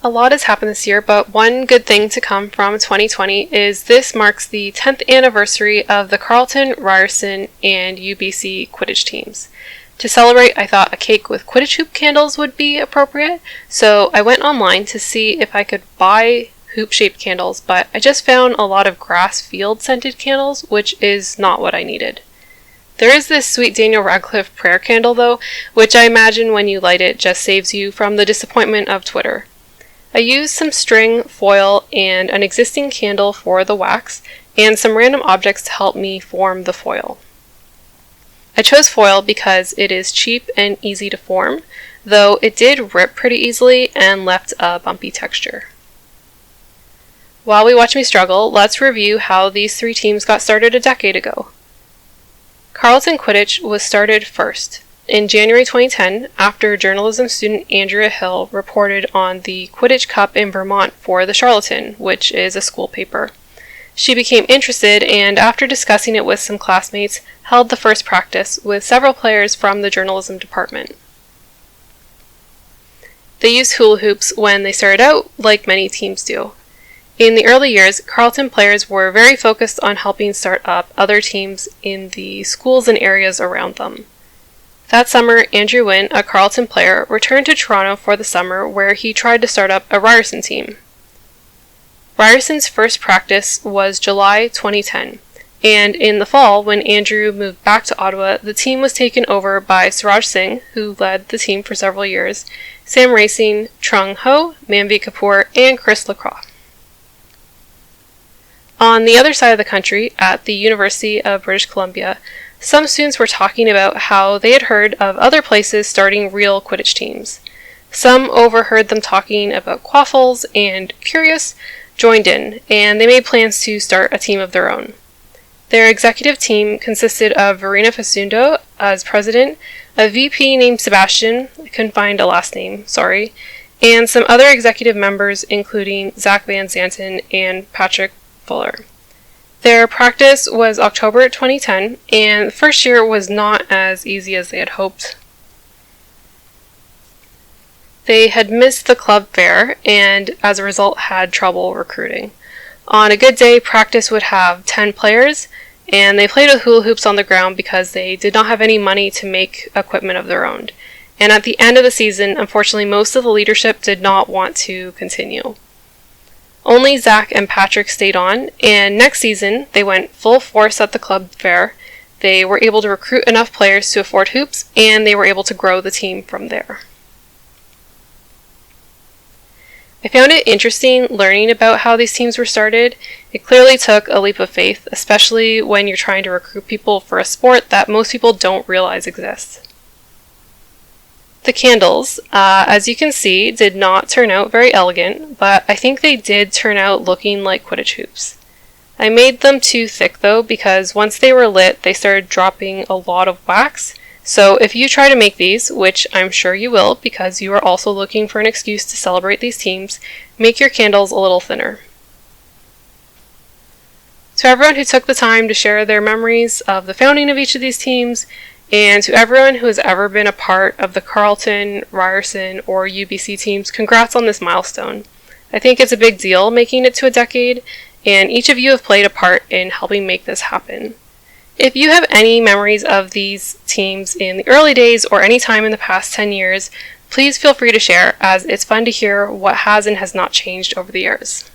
A lot has happened this year, but one good thing to come from 2020 is this marks the 10th anniversary of the Carleton, Ryerson, and UBC Quidditch teams. To celebrate, I thought a cake with Quidditch hoop candles would be appropriate, so I went online to see if I could buy hoop-shaped candles, but I just found a lot of grass field scented candles, which is not what I needed. There is this sweet Daniel Radcliffe prayer candle though, which I imagine when you light it just saves you from the disappointment of Twitter. I used some string, foil, and an existing candle for the wax, and some random objects to help me form the foil. I chose foil because it is cheap and easy to form, though it did rip pretty easily and left a bumpy texture. While we watch me struggle, let's review how these three teams got started a decade ago. Carleton Quidditch was started first. In January 2010, after journalism student Andrea Hill reported on the Quidditch Cup in Vermont for the Charlatan, which is a school paper. She became interested and, after discussing it with some classmates, held the first practice with several players from the journalism department. They used hula hoops when they started out, like many teams do. In the early years, Carleton players were very focused on helping start up other teams in the schools and areas around them. That summer, Andrew Wynn, a Carleton player, returned to Toronto for the summer where he tried to start up a Ryerson team. Ryerson's first practice was July 2010, and in the fall, when Andrew moved back to Ottawa, the team was taken over by Suraj Singh, who led the team for several years, Sam Racing, Trung Ho, Manvi Kapoor, and Chris Lacroix. On the other side of the country, at the University of British Columbia, some students were talking about how they had heard of other places starting real Quidditch teams. Some overheard them talking about quaffles and, curious, joined in, and they made plans to start a team of their own. Their executive team consisted of Verena Fasundo as president, a VP named Sebastian, I couldn't find a last name, sorry, and some other executive members including Zach Van Zanten and Patrick Fuller. Their practice was October 2010, and the first year was not as easy as they had hoped. They had missed the club fair, and as a result had trouble recruiting. On a good day, practice would have 10 players, and they played with hula hoops on the ground because they did not have any money to make equipment of their own. And at the end of the season, unfortunately, most of the leadership did not want to continue. Only Zach and Patrick stayed on, and next season they went full force at the club fair. They were able to recruit enough players to afford hoops, and they were able to grow the team from there. I found it interesting learning about how these teams were started. It clearly took a leap of faith, especially when you're trying to recruit people for a sport that most people don't realize exists. The candles, as you can see, did not turn out very elegant, but I think they did turn out looking like Quidditch hoops. I made them too thick though, because once they were lit, they started dropping a lot of wax. So if you try to make these, which I'm sure you will, because you are also looking for an excuse to celebrate these teams, make your candles a little thinner. To everyone who took the time to share their memories of the founding of each of these teams, and to everyone who has ever been a part of the Carleton, Ryerson, or UBC teams, congrats on this milestone. I think it's a big deal making it to a decade, and each of you have played a part in helping make this happen. If you have any memories of these teams in the early days or any time in the past 10 years, please feel free to share, as it's fun to hear what has and has not changed over the years.